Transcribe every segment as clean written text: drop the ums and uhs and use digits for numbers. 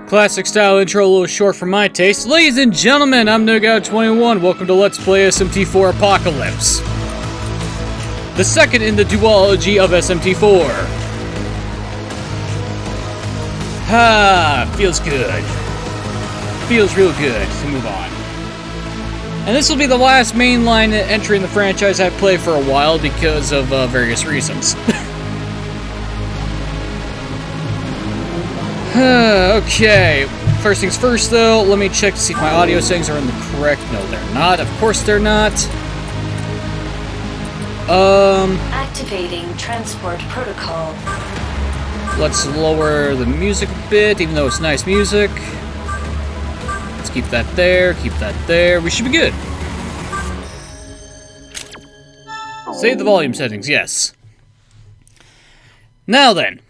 Classic style intro, a little short for my taste. Ladies and gentlemen, I'm NoGout21. Welcome to Let's Play SMT4 Apocalypse. The second in the duology of SMT4. Feels good. Feels real good to move on. And this will be the last mainline entry in the franchise I've played for a while because of various reasons. Okay, first things first though, let me check to see if my audio settings are in the correct... No, they're not. Of course they're not. Activating transport protocol. Let's lower the music a bit, even though it's nice music. Let's keep that there, keep that there. We should be good. Save the volume settings, yes. Now then.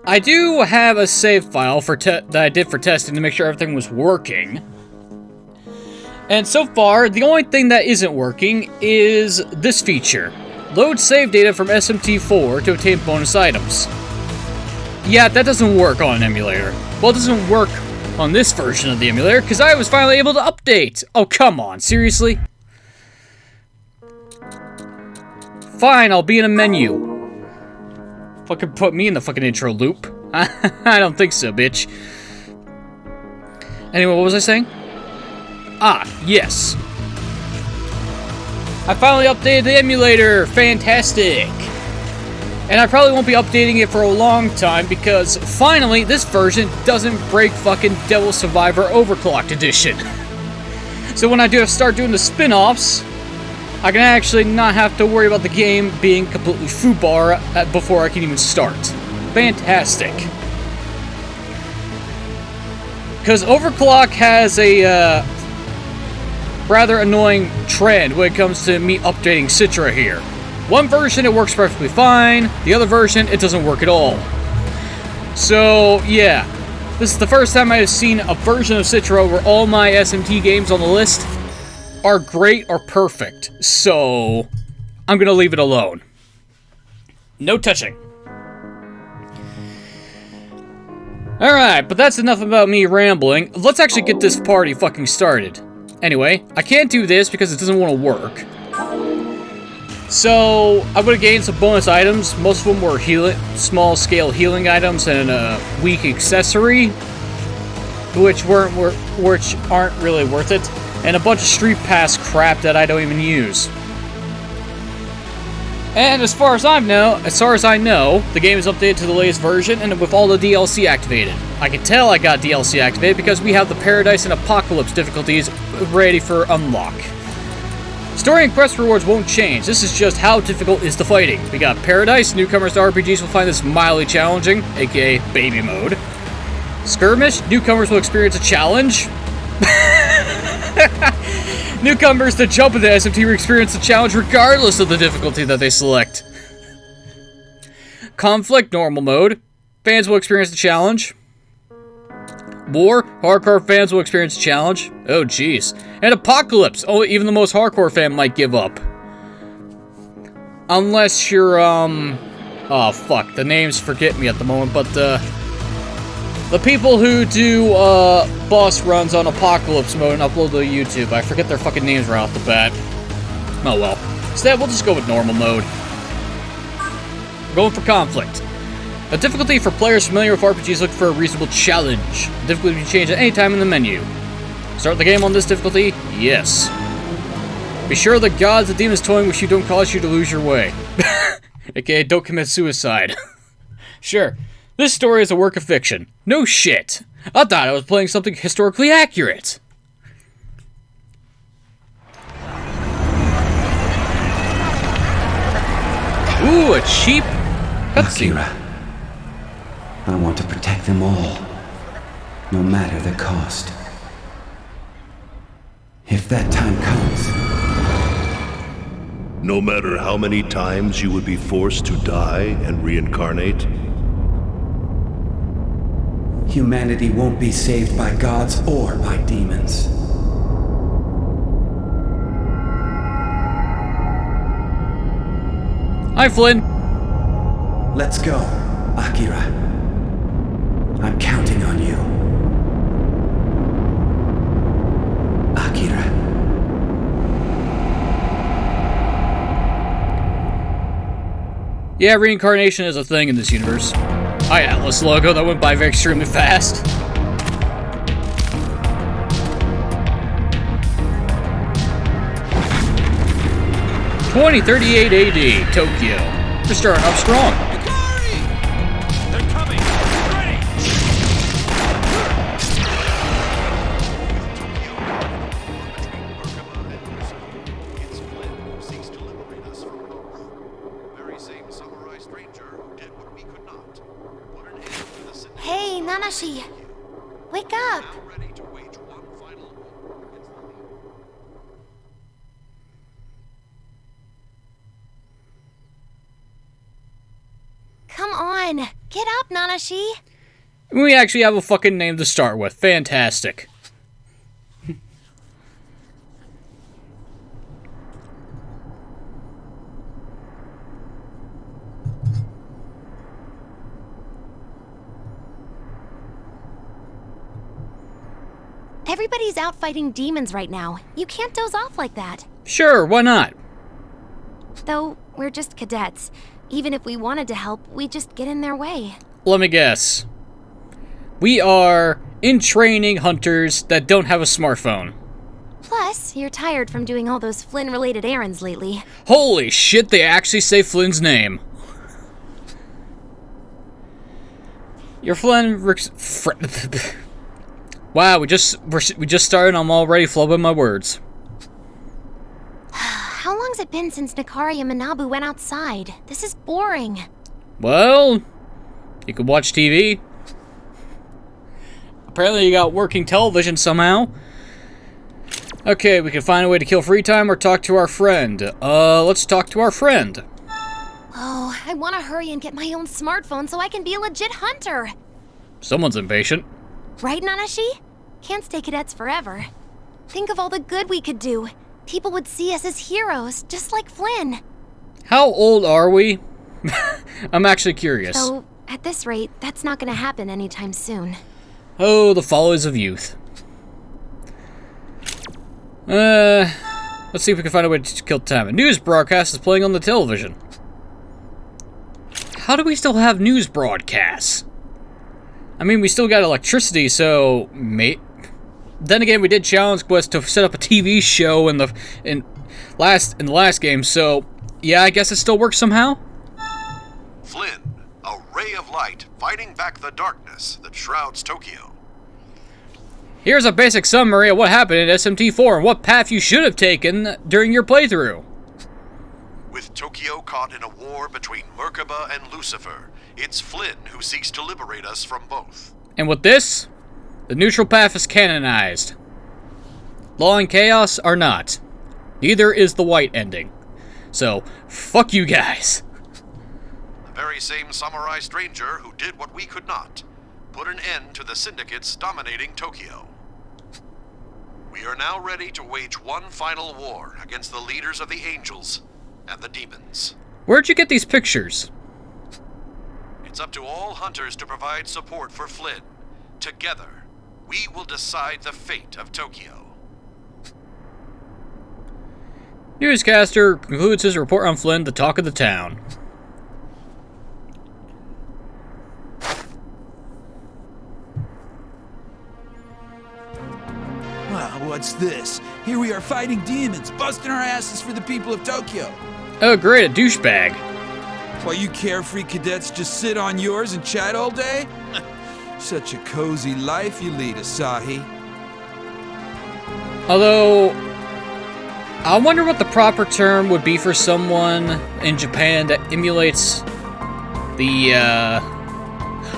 I do have a save file that I did for testing to make sure everything was working. And so far, the only thing that isn't working is this feature. Load save data from SMT4 to obtain bonus items. Yeah, that doesn't work on an emulator. Well, it doesn't work on this version of the emulator, because I was finally able to update. Oh, come on, seriously? Fine, I'll be in a menu. Fucking put me in the fucking intro loop. I don't think so, bitch. Anyway, what was I saying? Yes. I finally updated the emulator. Fantastic. And I probably won't be updating it for a long time because finally this version doesn't break fucking Devil Survivor Overclocked Edition. So when I do start doing the spin-offs, I can actually not have to worry about the game being completely foobar before I can even start. Fantastic. Because Overclock has a rather annoying trend when it comes to me updating Citra here. One version it works perfectly fine, the other version it doesn't work at all. So yeah, this is the first time I've seen a version of Citra where all my SMT games on the list are great or perfect, so I'm gonna leave it alone. No touching. Alright, but that's enough about me rambling. Let's actually get this party fucking started. Anyway, I can't do this because it doesn't want to work. So, I'm gonna gain some bonus items. Most of them were small scale healing items and a weak accessory, which aren't really worth it. And a bunch of Street Pass crap that I don't even use. And as far as I know, the game is updated to the latest version and with all the DLC activated. I can tell I got DLC activated because we have the Paradise and Apocalypse difficulties ready for unlock. Story and quest rewards won't change, this is just how difficult is the fighting. We got Paradise, newcomers to RPGs will find this mildly challenging, aka baby mode. Skirmish, newcomers will experience a challenge. Newcomers that jump into SMT will experience the challenge regardless of the difficulty that they select. Conflict, normal mode. Fans will experience the challenge. War, hardcore fans will experience the challenge. Oh jeez. And Apocalypse, oh, even the most hardcore fan might give up. Unless you're, oh fuck, the names forget me at the moment, but the people who do, boss runs on Apocalypse mode and upload to YouTube. I forget their fucking names right off the bat. Oh well. Instead, we'll just go with normal mode. We're going for Conflict. The difficulty for players familiar with RPGs looking for a reasonable challenge. The difficulty can change at any time in the menu. Start the game on this difficulty? Yes. Be sure the gods and demons toying with you don't cause you to lose your way. AKA, don't commit suicide. Sure. This story is a work of fiction. No shit. I thought I was playing something historically accurate. Ooh, a cheap cutscene. Akira, I want to protect them all, no matter the cost. If that time comes. No matter how many times you would be forced to die and reincarnate, Humanity won't be saved by gods or by demons. Hi, Flynn. Let's go, Akira. I'm counting on you. Yeah, reincarnation is a thing in this universe. Hi, Atlas logo. That went by very extremely fast. (2038 AD, Tokyo. We're starting off strong. They're coming! Ready! It's Flynn who seeks to liberate us from both. The very same samurai stranger who did what we could not. Put an end to the syndicate. Hey, Nanashi! Wake up! Now ready to wage one final war against the League. Come on! Get up, Nanashi! We actually have a fucking name to start with. Fantastic. Everybody's out fighting demons right now. You can't doze off like that. Sure, why not? Though, we're just cadets. Even if we wanted to help, we'd just get in their way. Let me guess. We are in training hunters that don't have a smartphone. Plus, you're tired from doing all those Flynn-related errands lately. Holy shit, they actually say Flynn's name. Your Flynn... Wow, we just started and I'm already flubbing my words. How long's it been since Nakari and Manabu went outside? This is boring. Well, you could watch TV. Apparently you got working television somehow. Okay, we can find a way to kill free time or talk to our friend. Let's talk to our friend. Oh, I want to hurry and get my own smartphone so I can be a legit hunter. Someone's impatient. Right, Nanashi? Can't stay cadets forever. Think of all the good we could do. People would see us as heroes, just like Flynn. How old are we? I'm actually curious. So, at this rate, that's not gonna happen anytime soon. Oh, the follies of youth. Let's see if we can find a way to kill time. A news broadcast is playing on the television. How do we still have news broadcasts? I mean, we still got electricity, so then again, we did challenge Quest to set up a TV show in the last game, so yeah, I guess it still works somehow. Flynn, a ray of light fighting back the darkness that shrouds Tokyo. Here's a basic summary of what happened in SMT4 and what path you should have taken during your playthrough. With Tokyo caught in a war between Merkaba and Lucifer, it's Flynn who seeks to liberate us from both. And with this, the neutral path is canonized. Law and chaos are not. Neither is the white ending. So, fuck you guys. The very same samurai stranger who did what we could not. Put an end to the syndicates dominating Tokyo. We are now ready to wage one final war against the leaders of the angels and the demons. Where'd you get these pictures? It's up to all hunters to provide support for Flynn. Together, we will decide the fate of Tokyo. Newscaster concludes his report on Flynn, the talk of the town. Wow, what's this? Here we are fighting demons, busting our asses for the people of Tokyo. Oh great, a douchebag. While you carefree cadets just sit on yours and chat all day? Such a cozy life you lead, Asahi. Although, I wonder what the proper term would be for someone in Japan that emulates the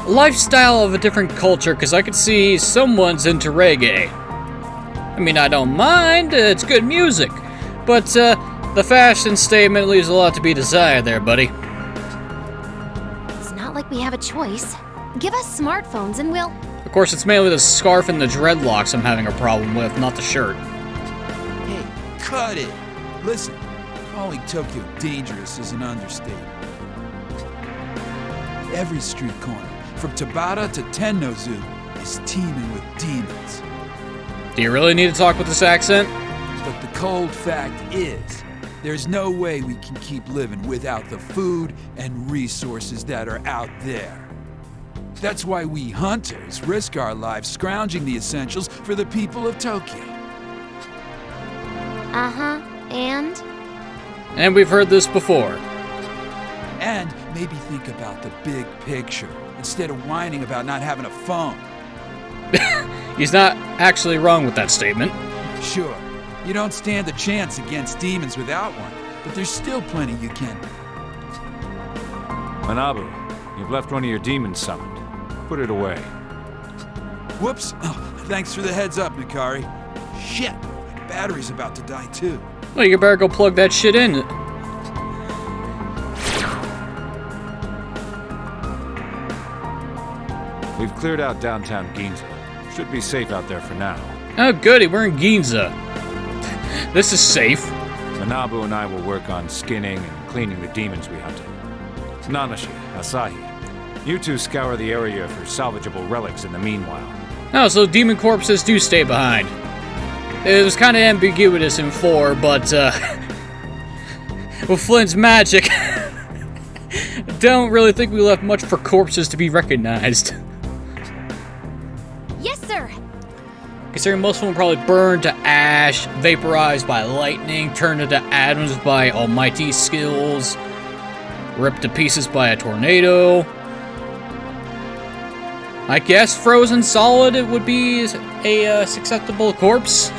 lifestyle of a different culture, because I could see someone's into reggae. I mean, I don't mind, it's good music, but the fashion statement leaves a lot to be desired there, buddy. It's not like we have a choice. Give us smartphones and we'll... Of course, it's mainly the scarf and the dreadlocks I'm having a problem with, not the shirt. Hey, cut it! Listen, calling Tokyo dangerous is an understatement. Every street corner, from Tabata to Tennozu, is teeming with demons. Do you really need to talk with this accent? But the cold fact is, There's no way we can keep living without the food and resources that are out there. That's why we hunters risk our lives scrounging the essentials for the people of Tokyo. Uh-huh, and? And we've heard this before. And maybe think about the big picture, instead of whining about not having a phone. He's not actually wrong with that statement. Sure, you don't stand a chance against demons without one, but there's still plenty you can. Manabu, you've left one of your demons summoned. Put it away. Whoops. Oh, thanks for the heads up, Mikari. Shit, my battery's about to die too. Well, you better go plug that shit in. We've cleared out downtown Ginza. Should be safe out there for now. Oh, goody, we're in Ginza. This is safe. Manabu and I will work on skinning and cleaning the demons we hunted. Nanashi, Asahi, you two scour the area for salvageable relics in the meanwhile. Oh, so demon corpses do stay behind. It was kind of ambiguous in 4, but, with Flynn's magic, don't really think we left much for corpses to be recognized. Yes, sir. Considering most of them were probably burned to ash, vaporized by lightning, turned into atoms by almighty skills, ripped to pieces by a tornado. I guess frozen solid it would be a acceptable corpse,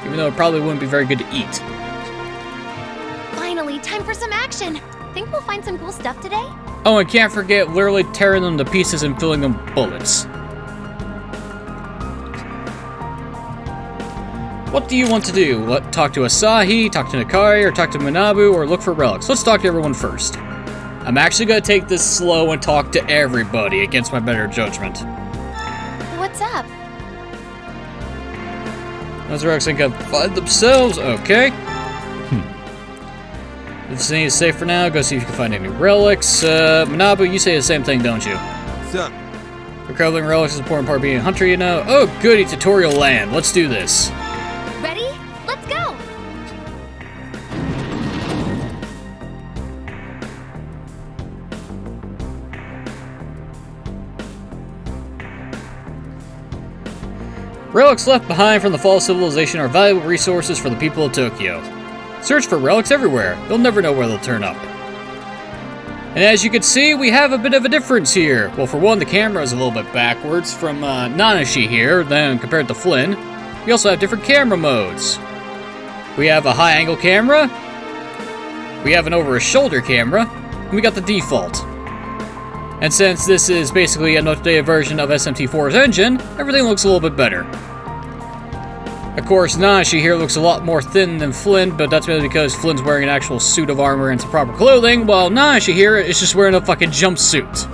even though it probably wouldn't be very good to eat. Finally, time for some action. Think we'll find some cool stuff today? Oh, and can't forget literally tearing them to pieces and filling them with bullets. What do you want to do? What, talk to Asahi, talk to Nakari, or talk to Manabu, or look for relics? Let's talk to everyone first. I'm actually gonna take this slow and talk to everybody against my better judgment. What's up? Those relics think I've find themselves, okay. The vicinity is safe for now, go see if you can find any relics. Manabu, you say the same thing, don't you? What's up? Recovering relics is an important part of being a hunter, you know. Oh, goody, tutorial land. Let's do this. Ready? Let's go! Relics left behind from the fall of civilization are valuable resources for the people of Tokyo. Search for relics everywhere. You'll never know where they'll turn up. And as you can see, we have a bit of a difference here. Well, for one, the camera is a little bit backwards from Nanashi here, then compared to Flynn. We also have different camera modes. We have a high-angle camera, we have an over-his-shoulder camera, and we got the default. And since this is basically an updated version of SMT4's engine, everything looks a little bit better. Of course, Nanashi here looks a lot more thin than Flynn, but that's mainly because Flynn's wearing an actual suit of armor and some proper clothing, while Nanashi here is just wearing a fucking jumpsuit.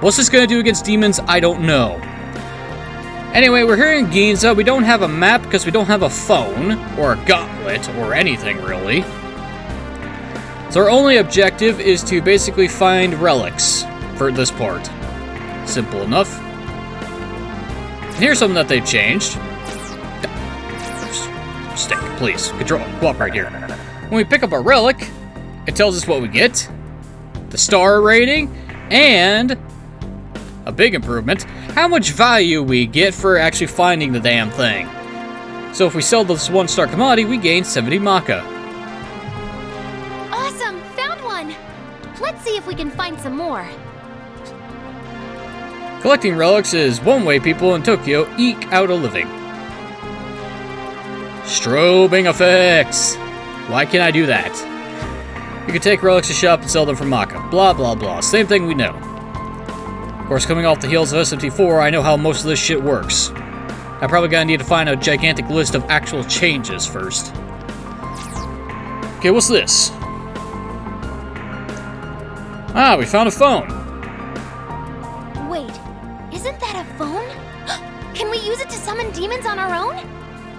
What's this gonna do against demons? I don't know. Anyway, we're here in Ginza. We don't have a map because we don't have a phone, or a gauntlet, or anything really. So our only objective is to basically find relics for this part. Simple enough. And here's something that they've changed. Stick, please. Cooperate here. When we pick up a relic, it tells us what we get, the star rating, and a big improvement, how much value we get for actually finding the damn thing. So if we sell this 1-star commodity, we gain 70 Maka. Awesome! Found one! Let's see if we can find some more. Collecting relics is one way people in Tokyo eke out a living. Strobing effects! Why can't I do that? You can take relics to shop and sell them for Maka. Blah blah blah. Same thing we know. Of course, coming off the heels of SMT4, I know how most of this shit works. I'm probably gonna need to find a gigantic list of actual changes first. Okay, what's this? Ah, we found a phone. Wait, isn't that a phone? Can we use it to summon demons on our own?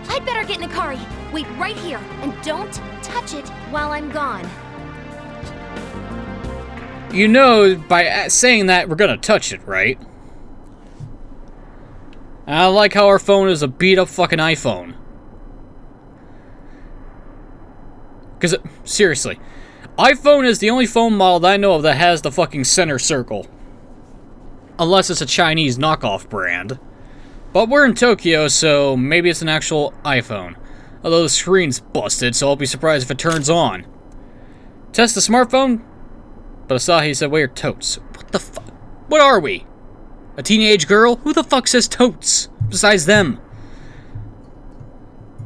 I'd better get Nakari. Wait right here, and don't touch it while I'm gone. You know, by saying that, we're gonna touch it, right? I like how our phone is a beat-up fucking iPhone. Because, seriously, iPhone is the only phone model that I know of that has the fucking center circle. Unless it's a Chinese knockoff brand. But we're in Tokyo, so maybe it's an actual iPhone. Although the screen's busted, so I'll be surprised if it turns on. Test the smartphone? But Asahi said we're totes. What the fuck? What are we? A teenage girl? Who the fuck says totes? Besides them.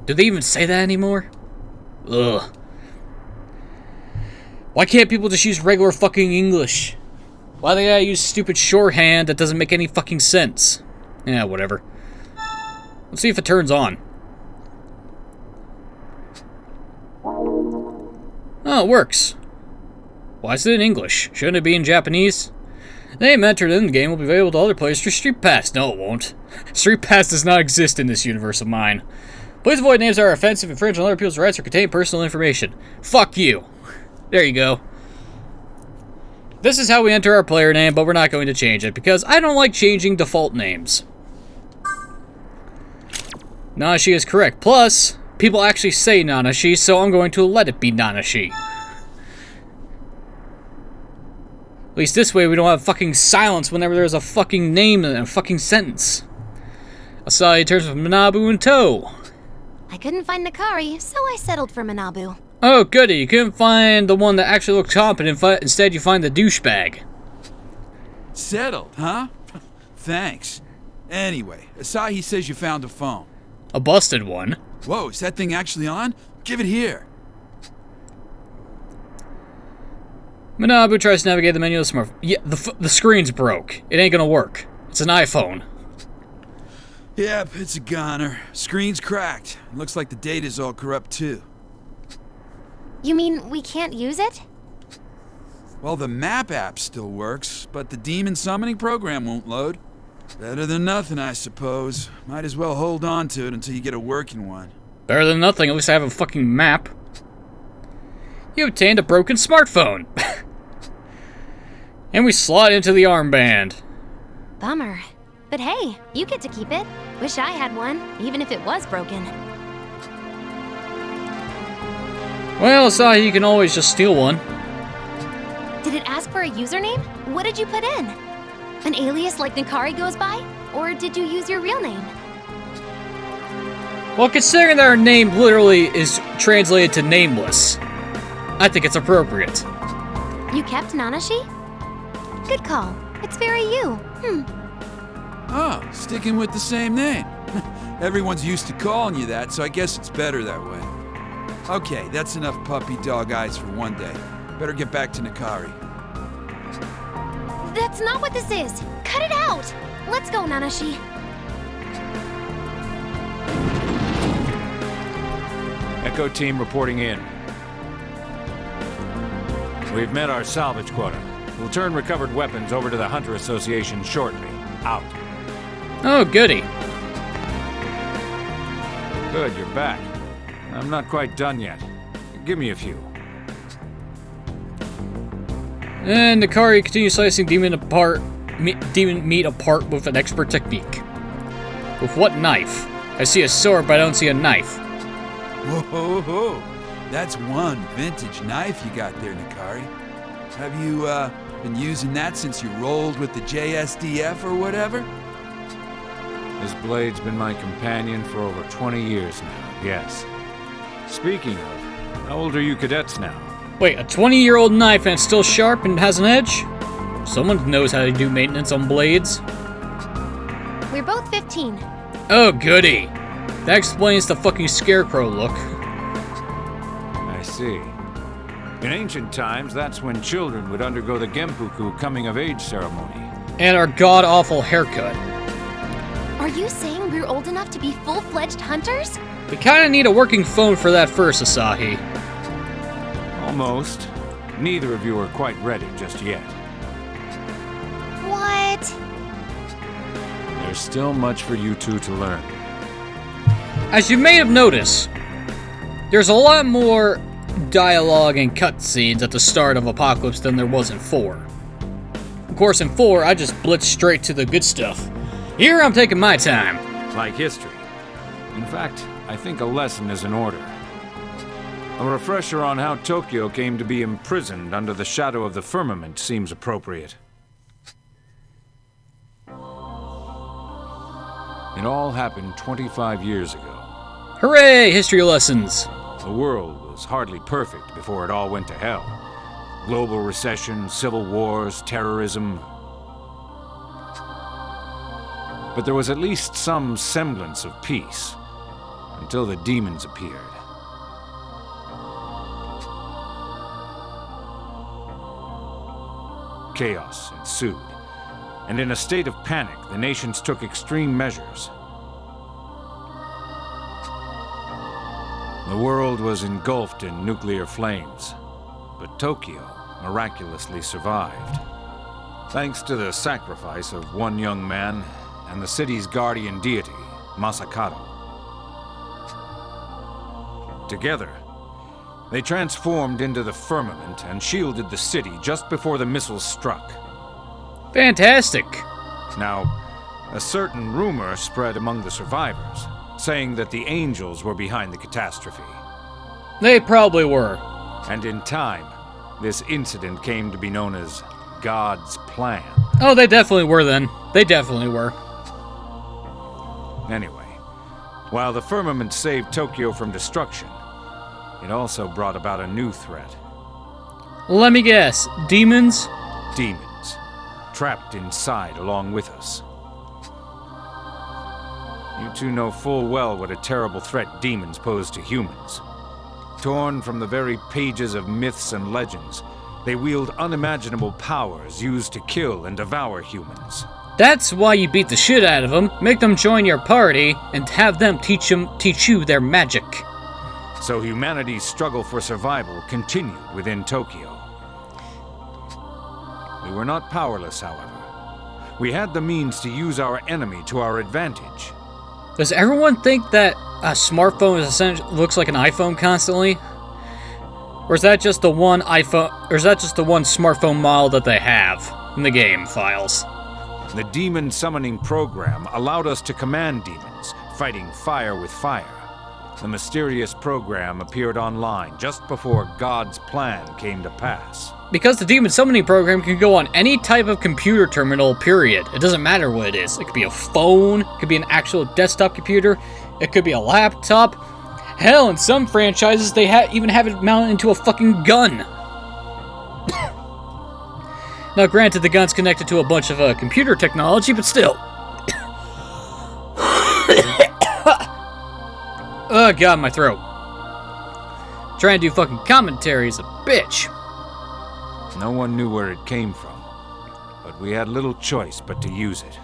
Do they even say that anymore? Ugh. Why can't people just use regular fucking English? Why they gotta use stupid shorthand that doesn't make any fucking sense? Yeah, whatever. Let's see if it turns on. Oh, it works. Why is it in English? Shouldn't it be in Japanese? The name entered in the game will be available to other players through Street Pass. No, it won't. Street Pass does not exist in this universe of mine. Please avoid names that are offensive, infringe on other people's rights, or contain personal information. Fuck you. There you go. This is how we enter our player name, but we're not going to change it, because I don't like changing default names. Nanashi is correct. Plus, people actually say Nanashi, so I'm going to let it be Nanashi. At least this way we don't have fucking silence whenever there's a fucking name in a fucking sentence. Asahi turns with Manabu in tow. I couldn't find Nakari, so I settled for Manabu. Oh, goody. You couldn't find the one that actually looked competent, instead you find the douchebag. Settled, huh? Thanks. Anyway, Asahi says you found a phone. A busted one. Whoa, is that thing actually on? Give it here. Manabu tries to navigate the menu of the smartphone. Yeah, the screen's broke. It ain't gonna work. It's an iPhone. Yep, it's a goner. Screen's cracked. Looks like the data's all corrupt too. You mean we can't use it? Well, the map app still works, but the demon summoning program won't load. Better than nothing, I suppose. Might as well hold on to it until you get a working one. Better than nothing, at least I have a fucking map. You obtained a broken smartphone. And we slot into the armband. Bummer. But hey, you get to keep it. Wish I had one, even if it was broken. Well, Asahi, you can always just steal one. Did it ask for a username? What did you put in? An alias like Nakari goes by? Or did you use your real name? Well, considering that our name literally is translated to nameless, I think it's appropriate. You kept Nanashi? Good call. It's very you. Oh, sticking with the same name. Everyone's used to calling you that, so I guess it's better that way. Okay, that's enough puppy dog eyes for one day. Better get back to Nakari. That's not what this is. Cut it out. Let's go, Nanashi. Echo team reporting in. We've met our salvage quota. We'll turn recovered weapons over to the Hunter Association shortly. Out. Oh, goody. Good, you're back. I'm not quite done yet. Give me a few. And Nakari continues slicing demon meat apart with an expert technique. With what knife? I see a sword, but I don't see a knife. Whoa, that's one vintage knife you got there, Nakari. Have you, been using that since you rolled with the JSDF or whatever? This blade's been my companion for over 20 years now, yes. Speaking of, how old are you cadets now? Wait, a 20-year-old knife and it's still sharp and has an edge? Someone knows how to do maintenance on blades. We're both 15. Oh, goody. That explains the fucking scarecrow look. I see. In ancient times, that's when children would undergo the Genpuku coming-of-age ceremony. And our god-awful haircut. Are you saying we're old enough to be full-fledged hunters? We kinda need a working phone for that first, Asahi. Almost. Neither of you are quite ready just yet. What? There's still much for you two to learn. As you may have noticed, there's a lot more dialogue and cutscenes at the start of Apocalypse than there was in 4. Of course, in 4, I just blitzed straight to the good stuff. Here, I'm taking my time. Like history. In fact, I think a lesson is in order. A refresher on how Tokyo came to be imprisoned under the shadow of the firmament seems appropriate. It all happened 25 years ago. Hooray, history lessons! The world was hardly perfect before it all went to hell. Global recession, civil wars, terrorism. But there was at least some semblance of peace, until the demons appeared. Chaos ensued, and in a state of panic, the nations took extreme measures. The world was engulfed in nuclear flames, but Tokyo miraculously survived. Thanks to the sacrifice of one young man and the city's guardian deity, Masakado. Together, they transformed into the firmament and shielded the city just before the missiles struck. Fantastic! Now, a certain rumor spread among the survivors, saying that the angels were behind the catastrophe. They probably were. And in time, this incident came to be known as God's plan. Oh, they definitely were then. They definitely were. Anyway, while the firmament saved Tokyo from destruction, it also brought about a new threat. Let me guess. Demons? Demons, trapped inside along with us. You two know full well what a terrible threat demons pose to humans. Torn from the very pages of myths and legends, they wield unimaginable powers used to kill and devour humans. That's why you beat the shit out of them, make them join your party, and have them teach you their magic. So humanity's struggle for survival continued within Tokyo. We were not powerless, however. We had the means to use our enemy to our advantage. Does everyone think that a smartphone is essentially looks like an iPhone constantly? Or is that just the one iPhone, or is that just the one smartphone model that they have in the game files? The demon summoning program allowed us to command demons, fighting fire with fire. The mysterious program appeared online just before God's plan came to pass. Because the demon summoning program can go on any type of computer terminal, period. It doesn't matter what it is. It could be a phone, it could be an actual desktop computer, it could be a laptop. Hell, in some franchises, they even have it mounted into a fucking gun. Now, granted, the gun's connected to a bunch of computer technology, but still. Oh, God, my throat. Trying to do fucking commentary is a bitch. No one knew where it came from, but we had little choice but to use it.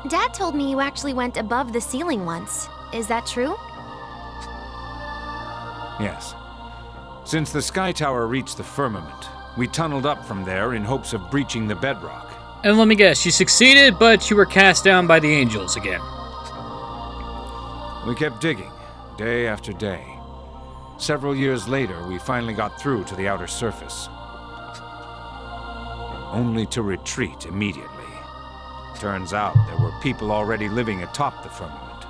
Dad told me you actually went above the ceiling once. Is that true? Yes. Since the Sky Tower reached the firmament, we tunneled up from there in hopes of breaching the bedrock. And let me guess, you succeeded, but you were cast down by the angels again. We kept digging, day after day. Several years later, we finally got through to the outer surface. Only to retreat immediately. Turns out there were people already living atop the firmament.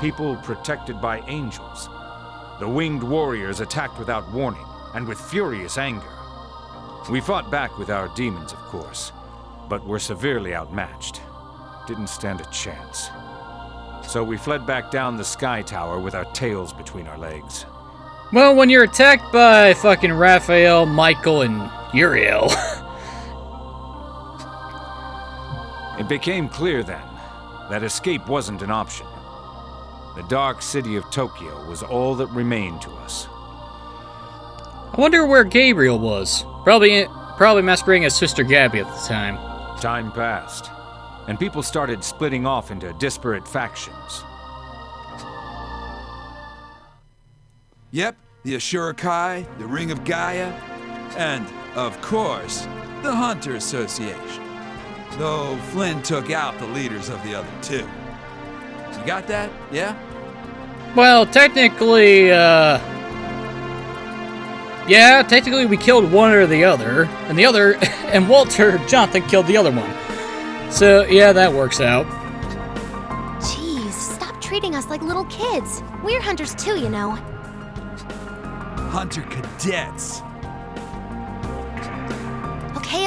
People protected by angels. The winged warriors attacked without warning, and with furious anger. We fought back with our demons, of course, but were severely outmatched. Didn't stand a chance. So we fled back down the Sky Tower with our tails between our legs. Well, when you're attacked by fucking Raphael, Michael, and Uriel... It became clear then that escape wasn't an option. The dark city of Tokyo was all that remained to us. I wonder where Gabriel was. Probably masquerading as Sister Gabby at the time. Time passed, and people started splitting off into disparate factions. Yep, the Ashura-kai, the Ring of Gaia, and, of course, the Hunter Association. Though Flynn took out the leaders of the other two. You got that? Yeah? Well, technically, yeah, technically we killed one or the other, and Walter Jonathan killed the other one. So, yeah, that works out. Jeez, stop treating us like little kids. We're hunters too, you know. Hunter cadets.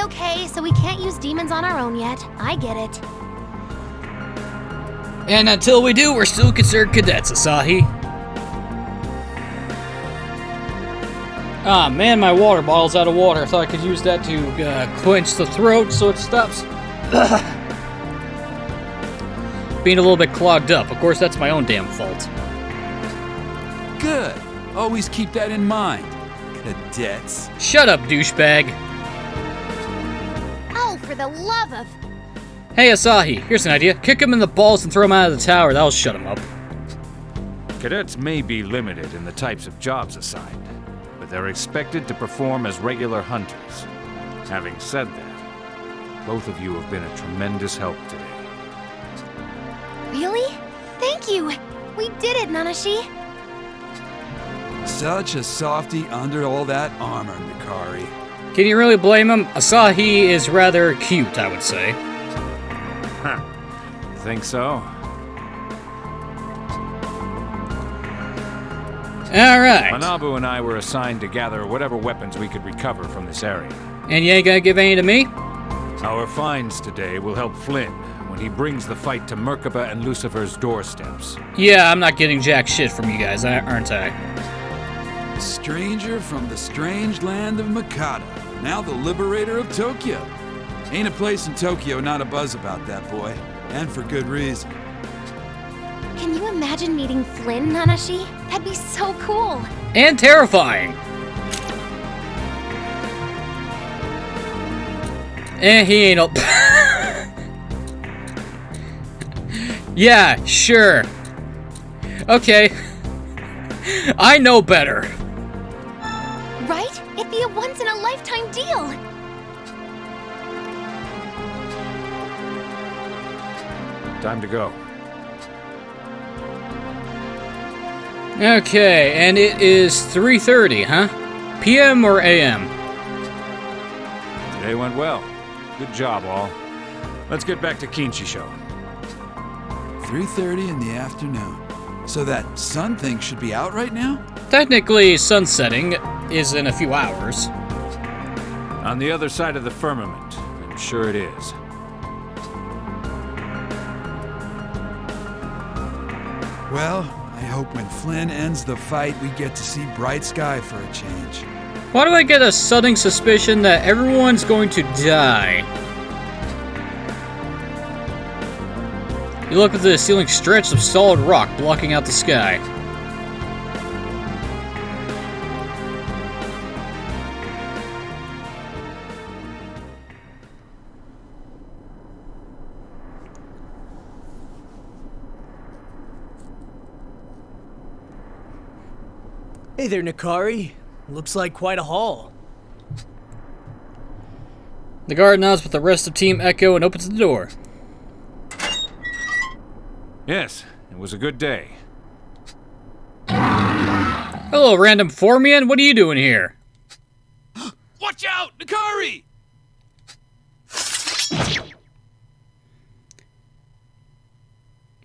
Okay, so we can't use demons on our own yet. I get it. And until we do, we're still considered cadets, Asahi. Ah, man, my water bottle's out of water. I thought I could use that to quench the throat so it stops being a little bit clogged up. Of course, that's my own damn fault. Good. Always keep that in mind, cadets. Shut up, douchebag. Oh, for the love of... Hey, Asahi, here's an idea. Kick him in the balls and throw him out of the tower. That'll shut him up. Cadets may be limited in the types of jobs assigned, but they're expected to perform as regular hunters. Having said that, both of you have been a tremendous help today. Really? Thank you! We did it, Nanashi! Such a softy under all that armor, Mikari. Can you really blame him? Asahi is rather cute, I would say. Huh. Think so? Alright. Manabu and I were assigned to gather whatever weapons we could recover from this area. And you ain't gonna give any to me? Our finds today will help Flynn when he brings the fight to Merkaba and Lucifer's doorsteps. Yeah, I'm not getting jack shit from you guys, aren't I? Stranger from the strange land of Mikado, now the liberator of Tokyo. Ain't a place in Tokyo not a buzz about that boy, and for good reason. Can you imagine meeting Flynn, Nanashi? That'd be so cool! And terrifying! He ain't Yeah, sure. Okay. I know better. Right? It'd be a once-in-a-lifetime deal! Time to go. Okay, and it is 3:30, huh? PM or AM? Today went well. Good job, all. Let's get back to Kinshicho. 3:30 in the afternoon. So that sun thing should be out right now? Technically, sunsetting is in a few hours. On the other side of the firmament. I'm sure it is. Well, I hope when Flynn ends the fight, we get to see bright sky for a change. Why do I get a sudden suspicion that everyone's going to die? You look at the ceiling stretch of solid rock blocking out the sky. Hey there, Nikari. Looks like quite a haul. The guard nods with the rest of Team Echo and opens the door. Yes, it was a good day. Hello, random Formian. What are you doing here? Watch out, Nikari!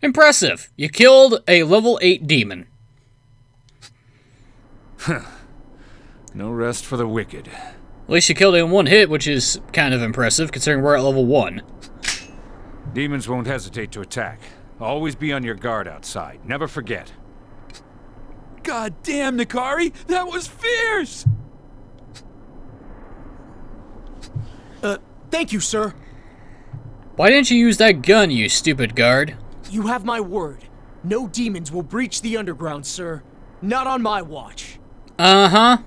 Impressive. You killed a level 8 demon. No rest for the wicked. At least you killed it in one hit, which is kind of impressive, considering we're at level 1. Demons won't hesitate to attack. Always be on your guard outside. Never forget. God damn, Nikari! That was fierce! Thank you, sir. Why didn't you use that gun, you stupid guard? You have my word. No demons will breach the underground, sir. Not on my watch. Uh-huh.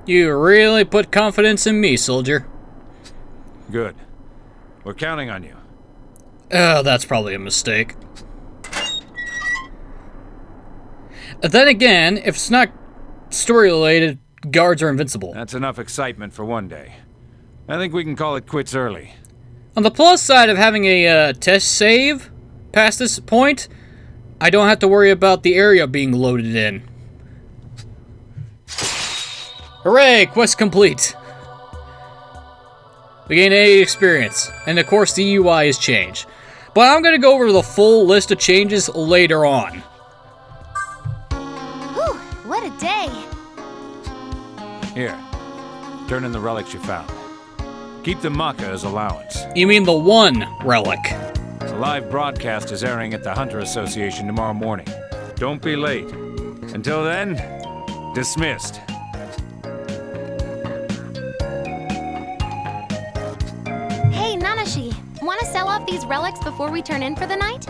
You really put confidence in me, soldier. Good. We're counting on you. Oh, that's probably a mistake. Then again, if it's not story-related, guards are invincible. That's enough excitement for one day. I think we can call it quits early. On the plus side of having a test save past this point, I don't have to worry about the area being loaded in. Hooray! Quest complete! We gain 80 experience, and of course the UI is changed. But I'm gonna go over the full list of changes later on. Whew, what a day. Here, turn in the relics you found. Keep the Maka as allowance. You mean the one relic? The live broadcast is airing at the Hunter Association tomorrow morning. Don't be late. Until then, dismissed. Hey, Nanashi, want to sell off these relics before we turn in for the night?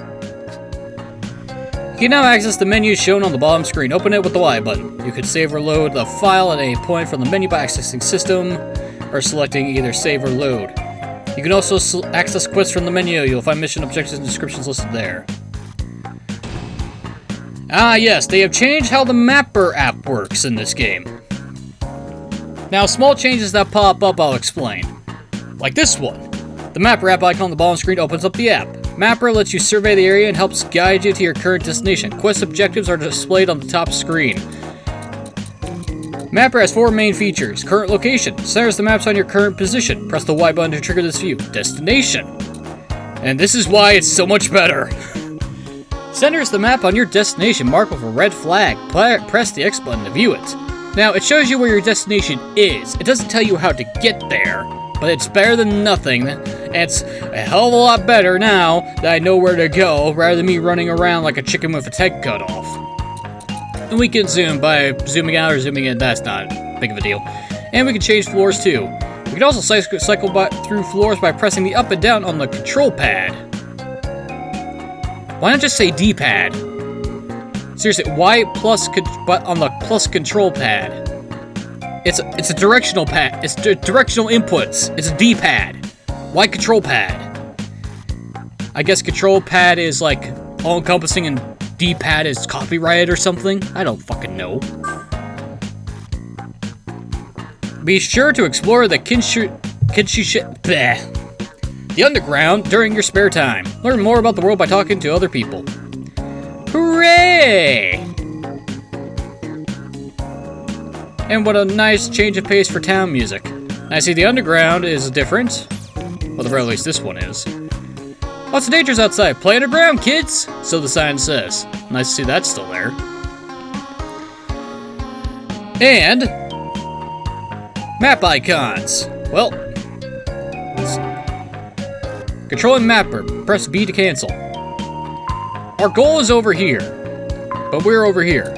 You can now access the menu shown on the bottom screen. Open it with the Y button. You can save or load the file at any point from the menu by accessing System or selecting either Save or Load. You can also access quests from the menu. You'll find mission objectives and descriptions listed there. Ah yes, they have changed how the Mapper app works in this game. Now, small changes that pop up I'll explain. Like this one. The Mapper app icon on the bottom screen opens up the app. Mapper lets you survey the area and helps guide you to your current destination. Quest objectives are displayed on the top screen. Mapper has 4 main features. Current location. Centers the maps on your current position. Press the Y button to trigger this view. Destination. And this is why it's so much better. Centers the map on your destination marked with a red flag. Press the X button to view it. Now, it shows you where your destination is. It doesn't tell you how to get there, but it's better than nothing. And it's a hell of a lot better now that I know where to go, rather than me running around like a chicken with its head cut off. And we can zoom by zooming out or zooming in. That's not big of a deal. And we can change floors too. We can also cycle through floors by pressing the up and down on the control pad. Why not just say D-pad? Seriously, why plus on the plus control pad? It's a directional pad. It's directional inputs. It's a D-pad. Why control pad? I guess control pad is like all-encompassing and D-pad is copyrighted or something? I don't fucking know. Be sure to explore the Kinshicho, the underground during your spare time. Learn more about the world by talking to other people. Hooray! And what a nice change of pace for town music. I see the underground is different. Well, at the very least this one is. Lots of dangers outside. Play underground, kids! So the sign says. Nice to see that's still there. And map icons. Well, controlling mapper. Press B to cancel. Our goal is over here, but we're over here.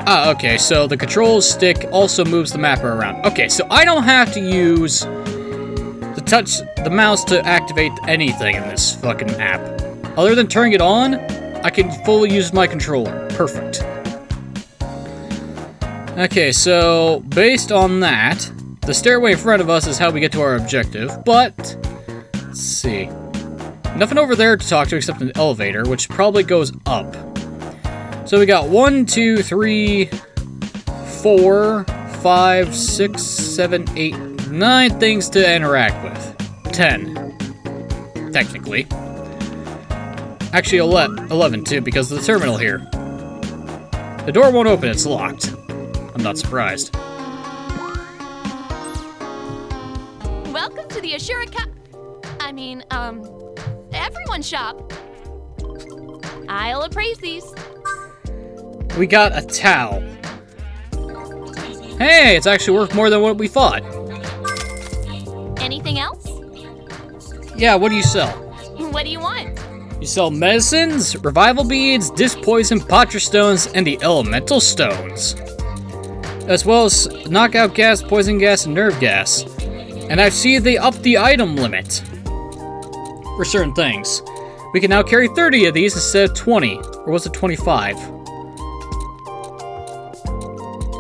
Ah, okay, so the control stick also moves the mapper around. Okay, so I don't have to use the mouse to activate anything in this fucking app. Other than turning it on, I can fully use my controller. Perfect. Okay, so based on that, the stairway in front of us is how we get to our objective, but let's see. Nothing over there to talk to except an elevator, which probably goes up. So we got 1, 2, 3, 4, 5, 6, 7, 8, 9 things to interact with. 10. Technically. Actually 11 too, because of the terminal here. The door won't open, it's locked. I'm not surprised. Welcome to the everyone's shop. I'll appraise these. We got a towel. Hey, it's actually worth more than what we thought. Anything else? Yeah, what do you sell? What do you want? You sell medicines, revival beads, disc poison, Patra stones, and the elemental stones. As well as knockout gas, poison gas, and nerve gas. And I see they upped the item limit for certain things. We can now carry 30 of these instead of 20. Or was it 25?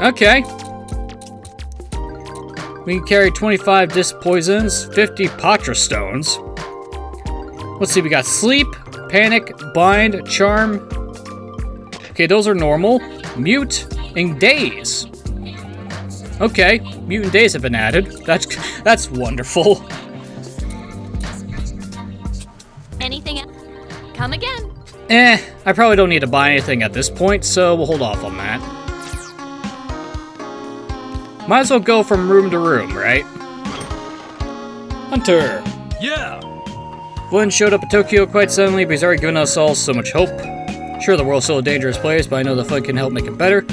Okay. We can carry 25 disc poisons, 50 Patra stones. Let's see, we got sleep, panic, bind, charm. Okay, those are normal. Mute, and daze. Okay, mute and daze have been added. That's wonderful. Anything else? Come again. I probably don't need to buy anything at this point, so we'll hold off on that. Might as well go from room to room, right? Hunter! Yeah! Flynn showed up at Tokyo quite suddenly, but he's already given us all so much hope. Sure, the world's still a dangerous place, but I know that Flynn can help make it better.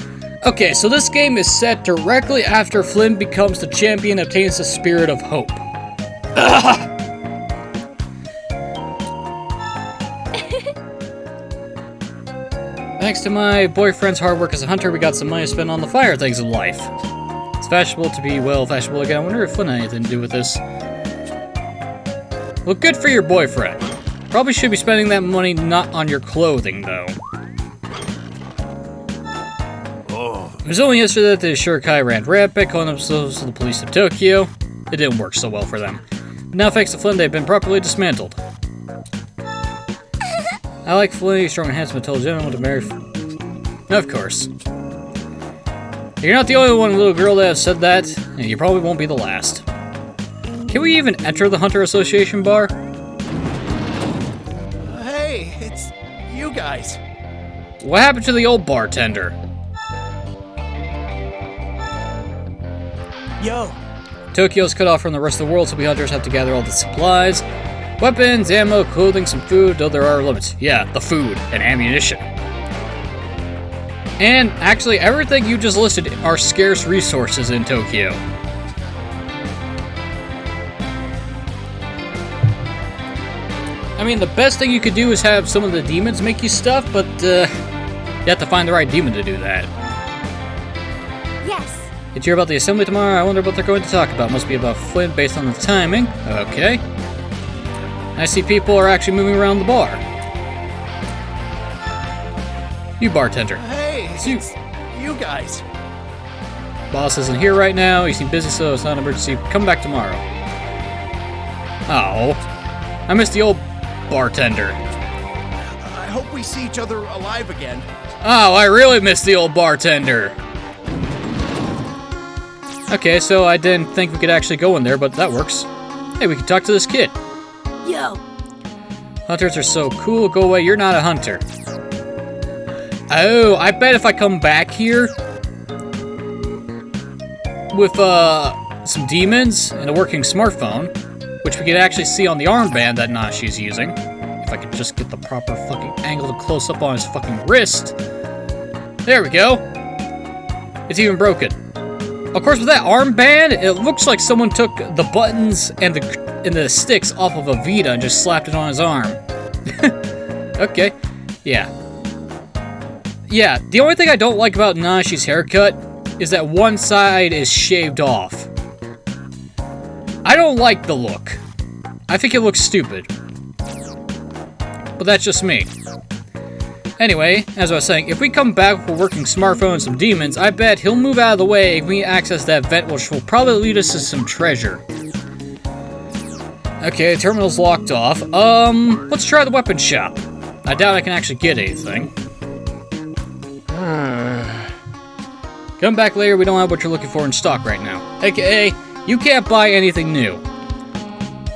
Okay, so this game is set directly after Flynn becomes the champion and obtains the Spirit of Hope. Thanks to my boyfriend's hard work as a hunter, we got some money to spend on the fire things in life. It's fashionable to be, well, fashionable again. I wonder if Flynn had anything to do with this. Well, good for your boyfriend. Probably should be spending that money not on your clothing, though. It was only yesterday that the Shurikai ran rampant, calling themselves the police of Tokyo. It didn't work so well for them. But now, thanks to Flynn, they've been properly dismantled. I like Flynn, he's strong and handsome, intelligent, I want to marry. Of course. You're not the only one little girl that has said that, and you probably won't be the last. Can we even enter the Hunter Association bar? Hey, it's you guys. What happened to the old bartender? Yo. Tokyo's cut off from the rest of the world, so we hunters have to gather all the supplies. Weapons, ammo, clothing, some food, though there are limits. Yeah, the food and ammunition. And actually, everything you just listed are scarce resources in Tokyo. I mean, the best thing you could do is have some of the demons make you stuff, but you have to find the right demon to do that. Yes. Did you hear about the assembly tomorrow? I wonder what they're going to talk about. Must be about Flint based on the timing. Okay. I see people are actually moving around the bar. You bartender. Hey, It's you. it's you guys. Boss isn't here right now. He seems busy, so it's not an emergency. Come back tomorrow. Oh. I missed the old bartender. I hope we see each other alive again. Oh, I really missed the old bartender. Okay, so I didn't think we could actually go in there, but that works. Hey, we can talk to this kid. Yo. Hunters are so cool. Go away, you're not a hunter. Oh, I bet if I come back here with some demons and a working smartphone, which we can actually see on the armband that Nashi's using. If I could just get the proper fucking angle to close up on his fucking wrist. There we go. It's even broken. Of course, with that armband, it looks like someone took the buttons and the sticks off of a Vita and just slapped it on his arm. Okay. Yeah. Yeah, the only thing I don't like about Nashi's haircut is that one side is shaved off. I don't like the look. I think it looks stupid. But that's just me. Anyway, as I was saying, if we come back with a working smartphone and some demons, I bet he'll move out of the way and we access that vent, which will probably lead us to some treasure. Okay, the terminal's locked off. Let's try the weapon shop. I doubt I can actually get anything. Come back later, we don't have what you're looking for in stock right now. AKA, you can't buy anything new.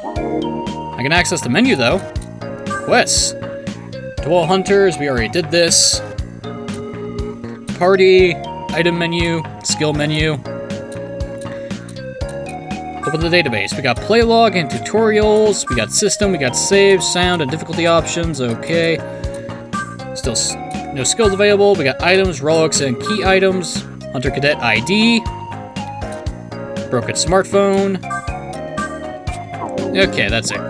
I can access the menu though. Quests. To all hunters, we already did this. Party, item menu, skill menu. Open the database. We got playlog and tutorials. We got system, we got save, sound, and difficulty options. Okay. Still no skills available. We got items, relics, and key items. Hunter Cadet ID. Broken smartphone. Okay, that's it.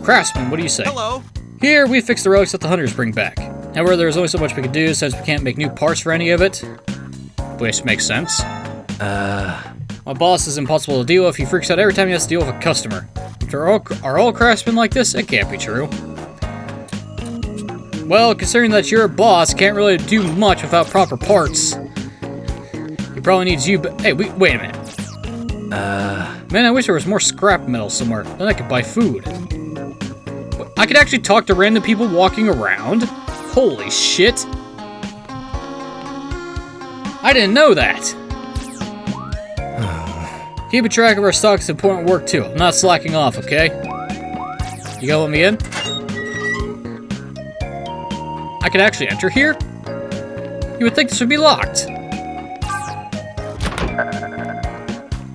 Craftsman, what do you say? Hello. Here, we fix the relics that the hunters bring back. However, there's only so much we can do since we can't make new parts for any of it. Which makes sense. My boss is impossible to deal with. He freaks out every time he has to deal with a customer. Are all craftsmen like this? It can't be true. Well, considering that you're a boss, can't really do much without proper parts. He probably needs you, but hey, wait a minute. Man, I wish there was more scrap metal somewhere. Then I could buy food. I could actually talk to random people walking around? Holy shit. I didn't know that. Keeping track of our stock is important work too. I'm not slacking off, okay? You gonna let me in? I could actually enter here? You would think this would be locked.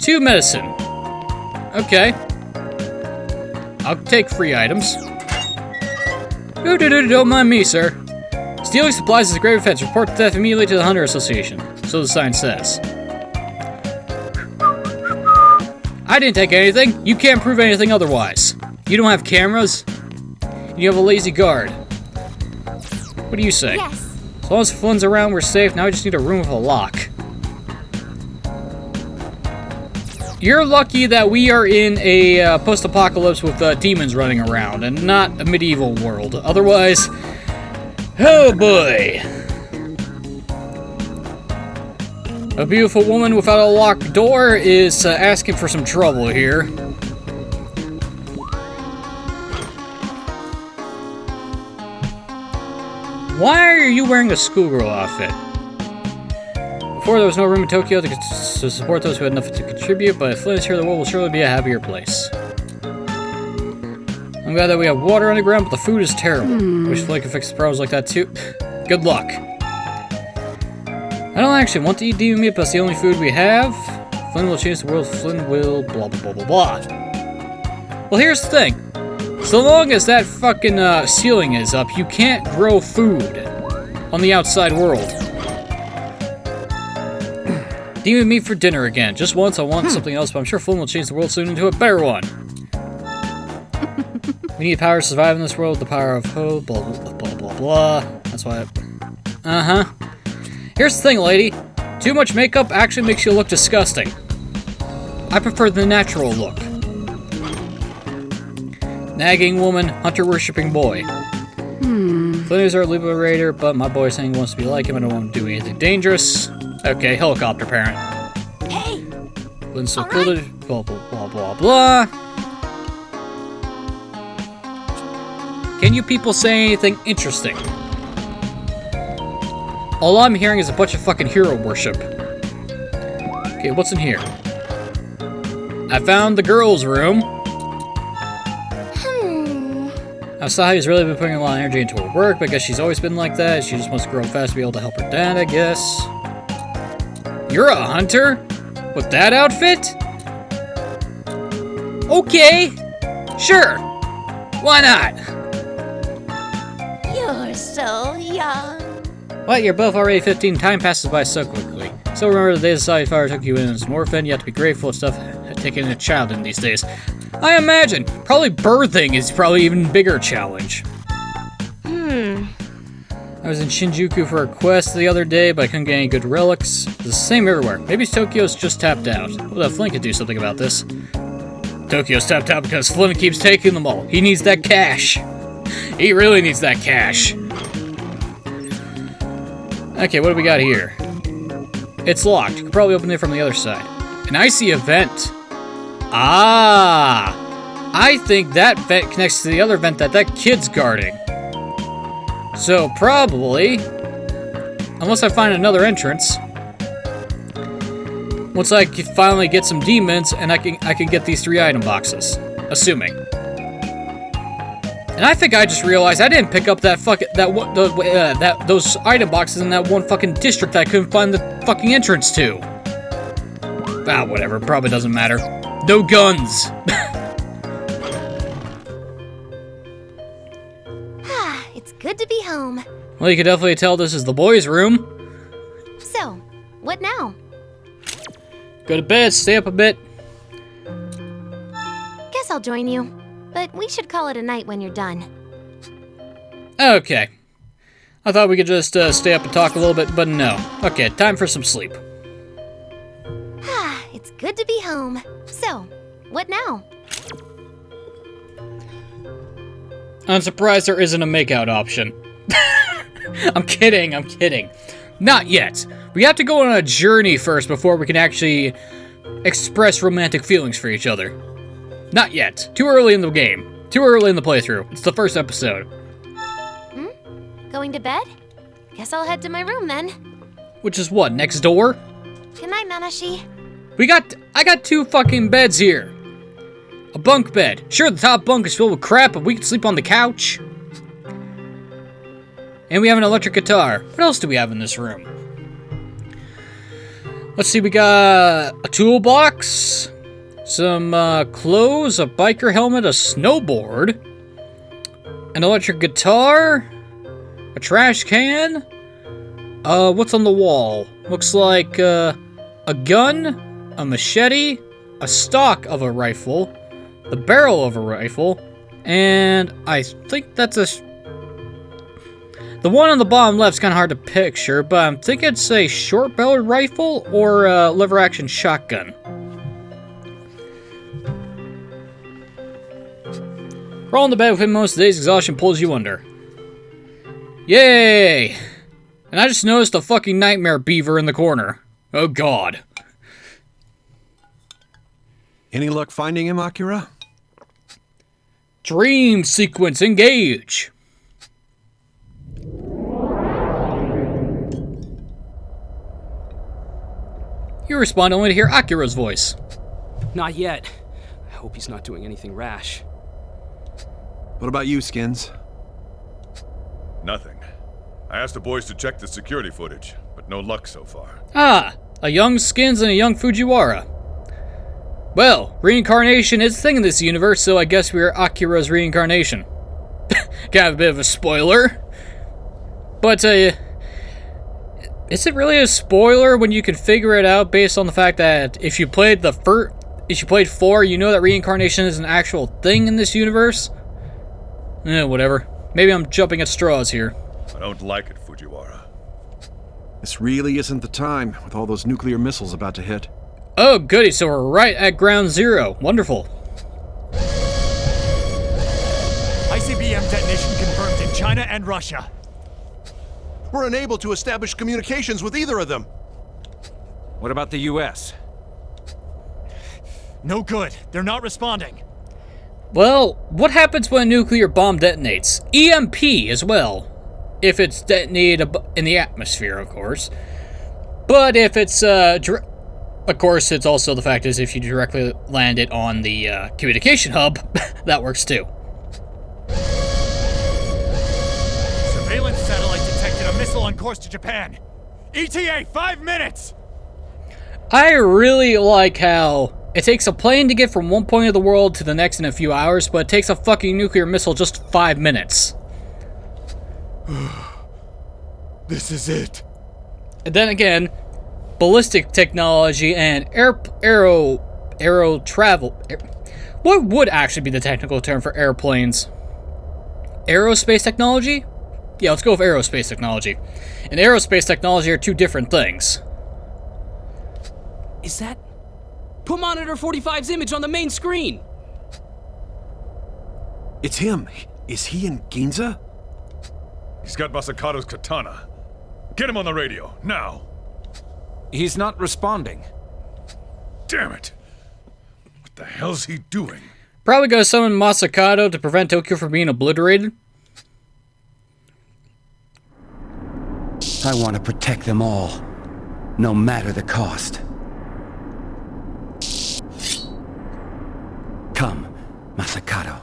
2 medicine. Okay. I'll take free items. Don't mind me, sir. Stealing supplies is a grave offense. Report the theft immediately to the Hunter Association. So the sign says. I didn't take anything. You can't prove anything otherwise. You don't have cameras. You have a lazy guard. What do you say? Yes. As long as Flynn's around, we're safe. Now we just need a room with a lock. You're lucky that we are in a post-apocalypse with demons running around and not a medieval world. Otherwise, oh boy. A beautiful woman without a locked door is asking for some trouble here. Why are you wearing a schoolgirl outfit? Before, there was no room in Tokyo to support those who had nothing to contribute, but if Flynn is here, the world will surely be a happier place. I'm glad that we have water on the ground, but the food is terrible. Wish Flynn could fix the problems like that too. Good luck. I don't actually want to eat demon meat, but it's the only food we have. Flynn will change the world, Flynn will blah blah blah blah blah. Well, here's the thing. So long as that fucking ceiling is up, you can't grow food on the outside world. Demon meat for dinner again. Just once, I want something else, but I'm sure Flynn will change the world soon into a better one. We need power to survive in this world, the power of hope, blah, blah, blah, blah, blah. That's why Here's the thing, lady. Too much makeup actually makes you look disgusting. I prefer the natural look. Nagging woman, hunter-worshipping boy. Flynn is our liberator, but my boy saying he wants to be like him. I don't want to do anything dangerous. Okay, helicopter parent. Hey! Flynn's so cool to blah, blah, blah, blah, blah. Can you people say anything interesting? All I'm hearing is a bunch of fucking hero worship. Okay, what's in here? I found the girls' room. I saw how he's really been putting a lot of energy into her work, but I guess she's always been like that. She just wants to grow fast to be able to help her dad, I guess. You're a hunter? With that outfit? Okay. Sure. Why not? You're so young. Well, you're both already 15. Time passes by so quickly. So remember the day society fire took you in as an orphan. You have to be grateful of stuff taking a child in these days. I imagine. Probably birthing is probably even bigger challenge. I was in Shinjuku for a quest the other day, but I couldn't get any good relics. It's the same everywhere. Maybe Tokyo's just tapped out. Well, Flynn could do something about this. Tokyo's tapped out because Flynn keeps taking them all. He needs that cash. He really needs that cash. Okay, what do we got here? It's locked. You can probably open it from the other side. An icy event. Ah! I think that vent connects to the other vent that kid's guarding. So probably, unless I find another entrance, once I finally get some demons, and I can get these 3 item boxes, assuming. And I think I just realized I didn't pick up those item boxes in that one fucking district I couldn't find the fucking entrance to. Ah, whatever. Probably doesn't matter. No guns. It's good to be home. Well, you can definitely tell this is the boys' room. So, what now? Go to bed, stay up a bit. Guess I'll join you. But we should call it a night when you're done. Okay. I thought we could just stay up and talk a little bit, but no. Okay, time for some sleep. It's good to be home. So, what now? I'm surprised there isn't a makeout option. I'm kidding. Not yet. We have to go on a journey first before we can actually express romantic feelings for each other. Not yet. Too early in the game. Too early in the playthrough. It's the first episode. Going to bed? Guess I'll head to my room then. Which is what, next door? Good night, Nanashi. I got 2 fucking beds here. A bunk bed. Sure, the top bunk is filled with crap, but we can sleep on the couch. And we have an electric guitar. What else do we have in this room? Let's see, we got a toolbox, some clothes, a biker helmet, a snowboard, an electric guitar, a trash can. What's on the wall? Looks like a gun, a machete, a stock of a rifle, the barrel of a rifle, and I think that's the one on the bottom left's kind of hard to picture, but I'm thinking it's a short-barreled rifle or a lever-action shotgun. Roll on the bed with him most of the day's exhaustion pulls you under. Yay! And I just noticed a fucking nightmare beaver in the corner. Oh god. Any luck finding him, Akira? Dream sequence engage! You respond only to hear Akira's voice. Not yet. I hope he's not doing anything rash. What about you, Skins? Nothing. I asked the boys to check the security footage, but no luck so far. Ah, a young Skins and a young Fujiwara. Well, reincarnation is a thing in this universe, so I guess we are Akira's reincarnation. Kind of a bit of a spoiler. But, is it really a spoiler when you can figure it out based on the fact that if you played 4, you know that reincarnation is an actual thing in this universe? Whatever. Maybe I'm jumping at straws here. I don't like it, Fujiwara. This really isn't the time, with all those nuclear missiles about to hit. Oh, goody, so we're right at ground zero. Wonderful. ICBM detonation confirmed in China and Russia. We're unable to establish communications with either of them. What about the US? No good. They're not responding. Well, what happens when a nuclear bomb detonates? EMP as well. If it's detonated in the atmosphere, of course. But if it's, of course, it's also the fact is if you directly land it on the communication hub, that works too. Surveillance satellite detected a missile on course to Japan. ETA, 5 minutes! I really like how it takes a plane to get from one point of the world to the next in a few hours, but it takes a fucking nuclear missile just 5 minutes. This is it. And then again, ballistic technology and aero travel. What would actually be the technical term for airplanes? Aerospace technology? Yeah, let's go with aerospace technology. And aerospace technology are two different things. Is that... Put Monitor 45's image on the main screen! It's him. Is he in Ginza? He's got Masakato's katana. Get him on the radio, now! He's not responding. Damn it! What the hell's he doing? Probably gonna summon Masakato to prevent Tokyo from being obliterated. I want to protect them all, no matter the cost. Come, Masakato.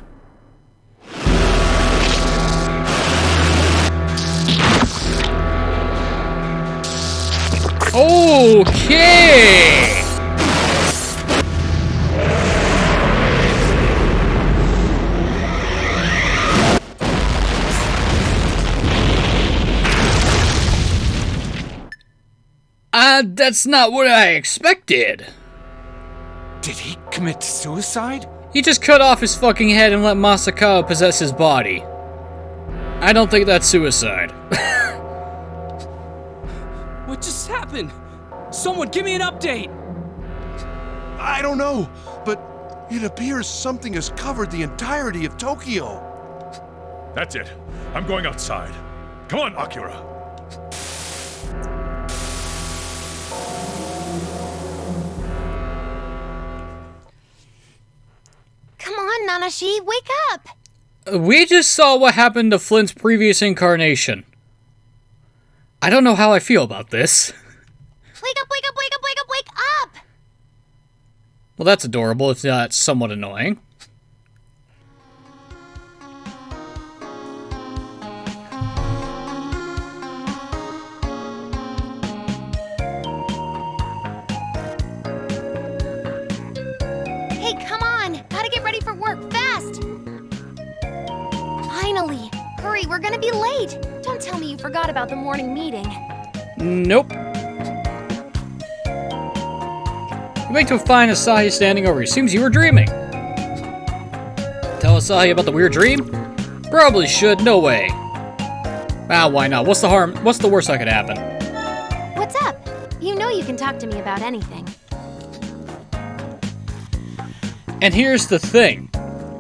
Okay! That's not what I expected. Did he commit suicide? He just cut off his fucking head and let Masakato possess his body. I don't think that's suicide. What just happened? Someone give me an update! I don't know, but it appears something has covered the entirety of Tokyo. That's it. I'm going outside. Come on, Akira. Come on, Nanashi, wake up! We just saw what happened to Flint's previous incarnation. I don't know how I feel about this. Wake up, wake up, wake up, wake up, wake up! Well, that's adorable, if not somewhat annoying. we're gonna be late. Don't tell me you forgot about the morning meeting. Nope. You wait to find Asahi standing over you. Seems you were dreaming. Tell Asahi about the weird dream? Probably should. No way. Ah, why not? What's the harm? What's the worst that could happen? What's up? You know you can talk to me about anything. And here's the thing.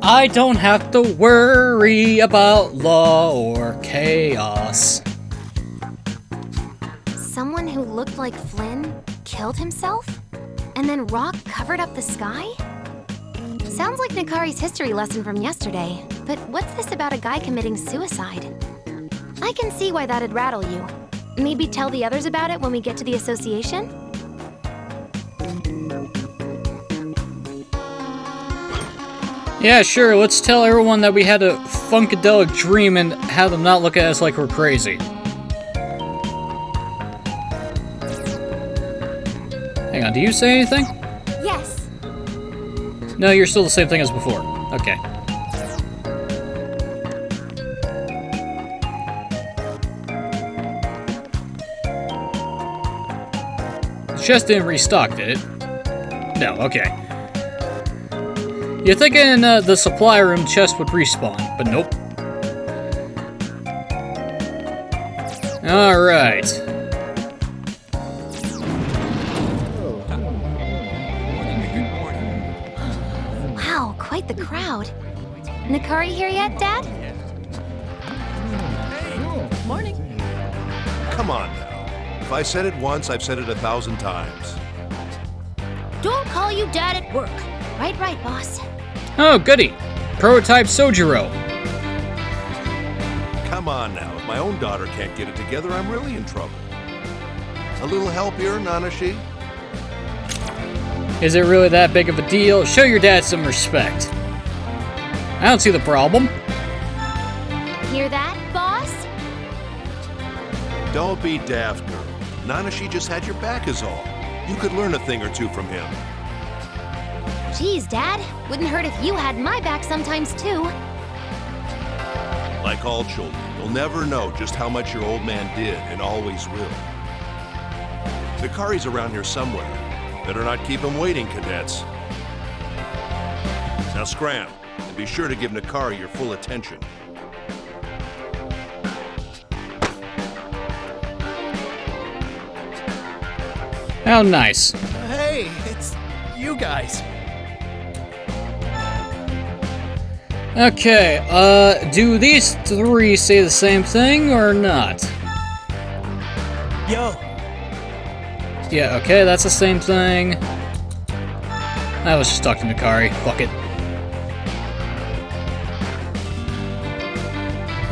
I don't have to worry about law or chaos. Someone who looked like Flynn killed himself? And then rock covered up the sky? Sounds like Nakari's history lesson from yesterday. But what's this about a guy committing suicide? I can see why that'd rattle you. Maybe tell the others about it when we get to the association? Yeah, sure, let's tell everyone that we had a funkadelic dream and have them not look at us like we're crazy. Hang on, do you say anything? Yes. No, you're still the same thing as before. Okay. The chest didn't restock, did it? No, okay. You're thinking the supply room chest would respawn, but nope. Alright. Wow, quite the crowd. Nakari here yet, Dad? Morning. Come on now. If I said it once, I've said it 1,000 times. Don't call you Dad at work. Right, boss. Oh, goody. Prototype Sojiro. Come on now. If my own daughter can't get it together, I'm really in trouble. A little help here, Nanashi? Is it really that big of a deal? Show your dad some respect. I don't see the problem. Hear that, boss? Don't be daft, girl. Nanashi just had your back is all. You could learn a thing or two from him. Geez, Dad. Wouldn't hurt if you had my back sometimes, too. Like all children, you'll never know just how much your old man did and always will. Nakari's around here somewhere. Better not keep him waiting, cadets. Now scram, and be sure to give Nakari your full attention. How nice. Hey, it's you guys. Okay, do these three say the same thing or not? Yo. Yeah, okay, that's the same thing. I was just talking to Nakari. Fuck it.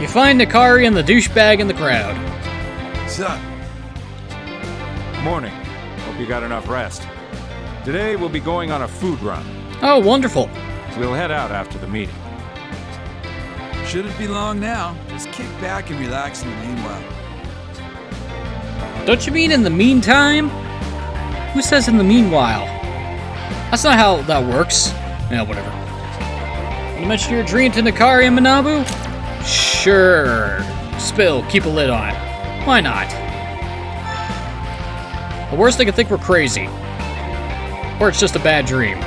You find Nakari and the douchebag in the crowd. Sup? Morning. Hope you got enough rest. Today we'll be going on a food run. Oh, wonderful. We'll head out after the meeting. Shouldn't be long now. Just kick back and relax in the meanwhile. Don't you mean in the meantime? Who says in the meanwhile? That's not how that works. Yeah, whatever. You mention your dream to Nakari and Manabu? Sure. Spill, keep a lid on it. Why not? The worst they can think we're crazy. Or it's just a bad dream.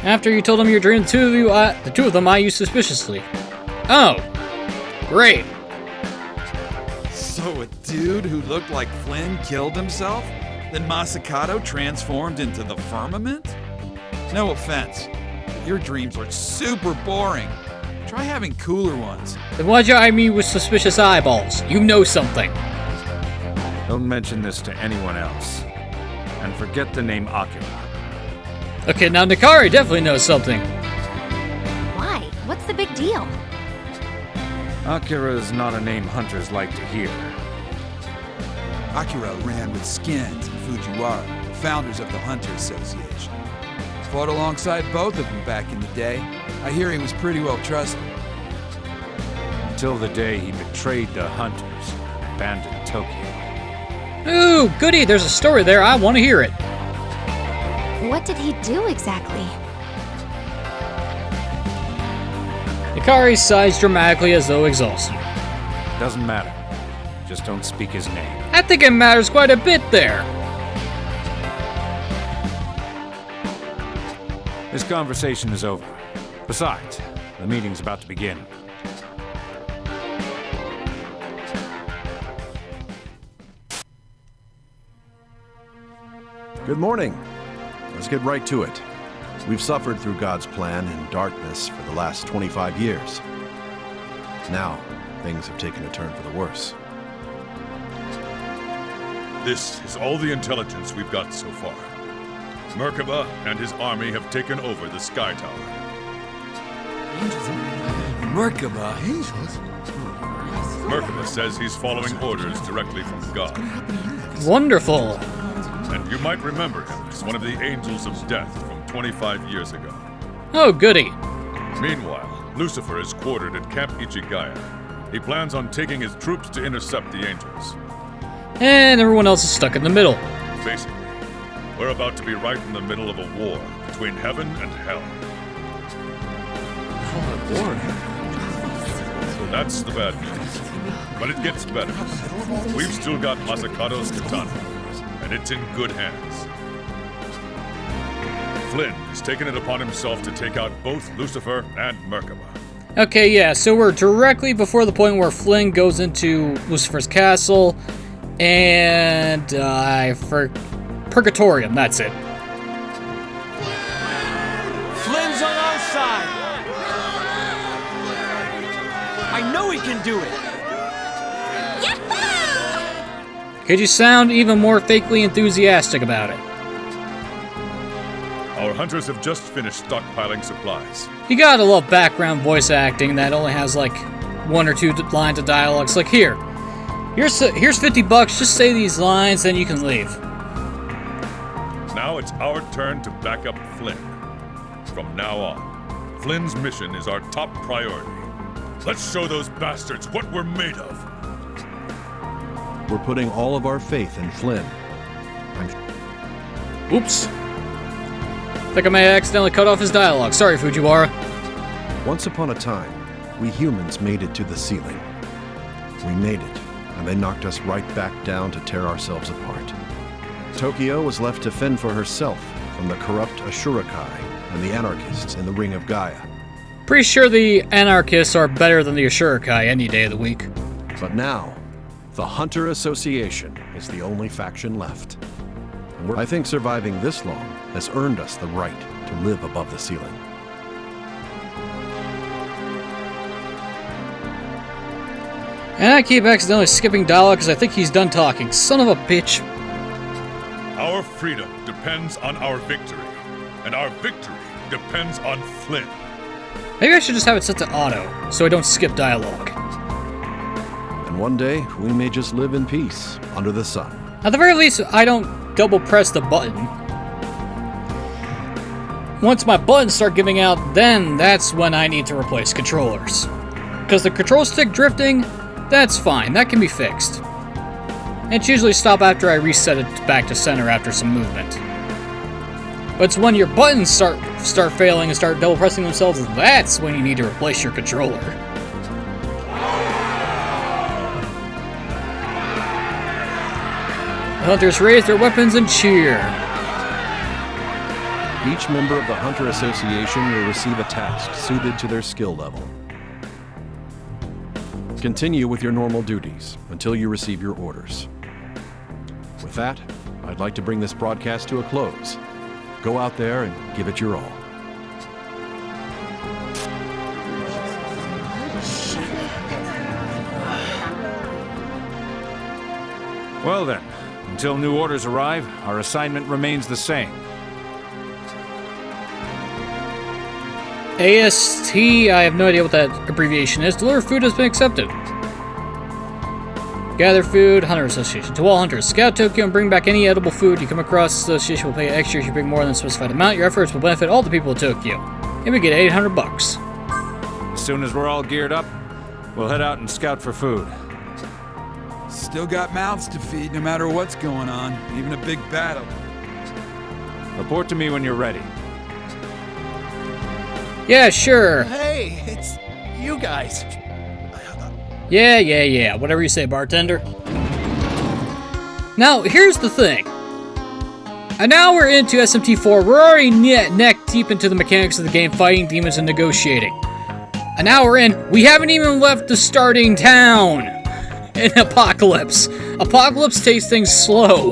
After you told them your dream, the two of them eyed you suspiciously. Oh, great. So a dude who looked like Flynn killed himself? Then Masakato transformed into the firmament? No offense, but your dreams are super boring. Try having cooler ones. Then why'd you eye me with suspicious eyeballs? You know something. Don't mention this to anyone else. And forget the name Akira. Okay, now Nakari definitely knows something. Why? What's the big deal? Akira is not a name hunters like to hear. Akira ran with Skins and Fujiwara, founders of the Hunter Association. Fought alongside both of them back in the day. I hear he was pretty well trusted. Until the day he betrayed the Hunters and abandoned Tokyo. Ooh, goody, there's a story there. I want to hear it. What did he do exactly? Ikari sighs dramatically as though exhausted. Doesn't matter. Just don't speak his name. I think it matters quite a bit there. This conversation is over. Besides, the meeting's about to begin. Good morning. Let's get right to it. We've suffered through God's plan in darkness for the last 25 years. Now, things have taken a turn for the worse. This is all the intelligence we've got so far. Merkaba and his army have taken over the Sky Tower. Merkaba? Merkaba says he's following orders directly from God. Wonderful. And you might remember him as one of the Angels of Death from 25 years ago. Oh, goody. Meanwhile, Lucifer is quartered at Camp Ichigaya. He plans on taking his troops to intercept the Angels. And everyone else is stuck in the middle. Basically, we're about to be right in the middle of a war between heaven and hell. That's the bad news. But it gets better. We've still got Masakato's katana, and it's in good hands. Flynn has taken it upon himself to take out both Lucifer and Merkaba. Okay, yeah, so we're directly before the point where Flynn goes into Lucifer's castle, and for Purgatorium, that's it. Flynn's on our side. I know he can do it. Could you sound even more fakely enthusiastic about it? Our hunters have just finished stockpiling supplies. You gotta love background voice acting that only has like 1 or 2 lines of dialogue. It's like, here's $50, just say these lines, then you can leave. Now it's our turn to back up Flynn. From now on, Flynn's mission is our top priority. Let's show those bastards what we're made of. We're putting all of our faith in Flynn. Oops. I think I may have accidentally cut off his dialogue. Sorry, Fujiwara. Once upon a time, we humans made it to the ceiling. We made it, and they knocked us right back down to tear ourselves apart. Tokyo was left to fend for herself from the corrupt Ashurakai and the anarchists in the Ring of Gaia. Pretty sure the anarchists are better than the Ashurakai any day of the week. But now, the Hunter Association is the only faction left. And I think surviving this long has earned us the right to live above the ceiling. And I keep accidentally skipping dialogue because I think he's done talking. Son of a bitch. Our freedom depends on our victory, and our victory depends on Flynn. Maybe I should just have it set to auto, so I don't skip dialogue. And one day, we may just live in peace, under the sun. At the very least, I don't double press the button. Once my buttons start giving out, then that's when I need to replace controllers. Because the control stick drifting, that's fine, that can be fixed. It's usually stop after I reset it back to center after some movement. But it's when your buttons start failing and start double pressing themselves, that's when you need to replace your controller. The hunters raise their weapons and cheer. Each member of the Hunter Association will receive a task suited to their skill level. Continue with your normal duties until you receive your orders. With that, I'd like to bring this broadcast to a close. Go out there and give it your all. Well then, until new orders arrive, our assignment remains the same. AST, I have no idea what that abbreviation is. Deliver food has been accepted. Gather food, Hunter Association. To all hunters, scout Tokyo and bring back any edible food you come across. The association will pay extra if you bring more than a specified amount. Your efforts will benefit all the people of Tokyo. And we get $800. As soon as we're all geared up, we'll head out and scout for food. Still got mouths to feed no matter what's going on, even a big battle. Report to me when you're ready. Yeah, sure. Hey, guys. Yeah. Whatever you say, bartender. Now, here's the thing. An hour into SMT4, we're already neck deep into the mechanics of the game, fighting demons and negotiating. An hour in, we haven't even left the starting town in Apocalypse. Apocalypse takes things slow,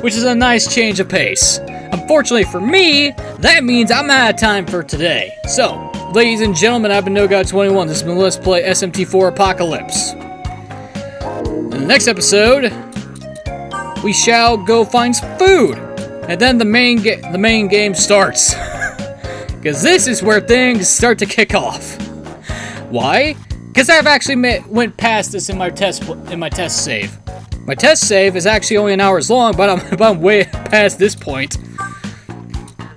which is a nice change of pace. Unfortunately for me, that means I'm out of time for today. So, ladies and gentlemen, I've been NoGod21. This has been Let's Play SMT4 Apocalypse. In the next episode, we shall go find some food, and then the main game starts. Because this is where things start to kick off. Why? Because I've actually went past this in my test save. My test save is actually only an hour long, but I'm way past this point.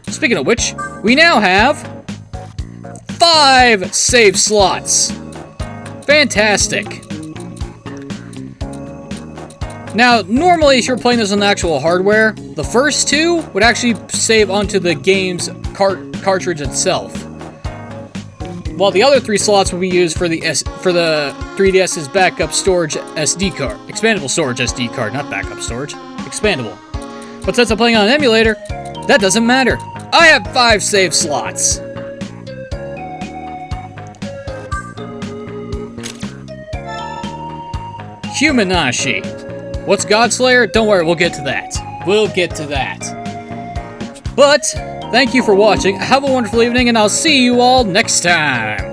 Speaking of which, we now have 5 save slots. Fantastic. Now, normally if you're playing this on actual hardware, the first 2 would actually save onto the game's cartridge itself, while the other 3 slots will be used for the 3DS's backup storage SD card. Expandable storage SD card, not backup storage. Expandable. But since I'm playing on an emulator, that doesn't matter. I have 5 save slots. Humanashi. What's Godslayer? Don't worry, we'll get to that. But, thank you for watching. Have a wonderful evening, and I'll see you all next time.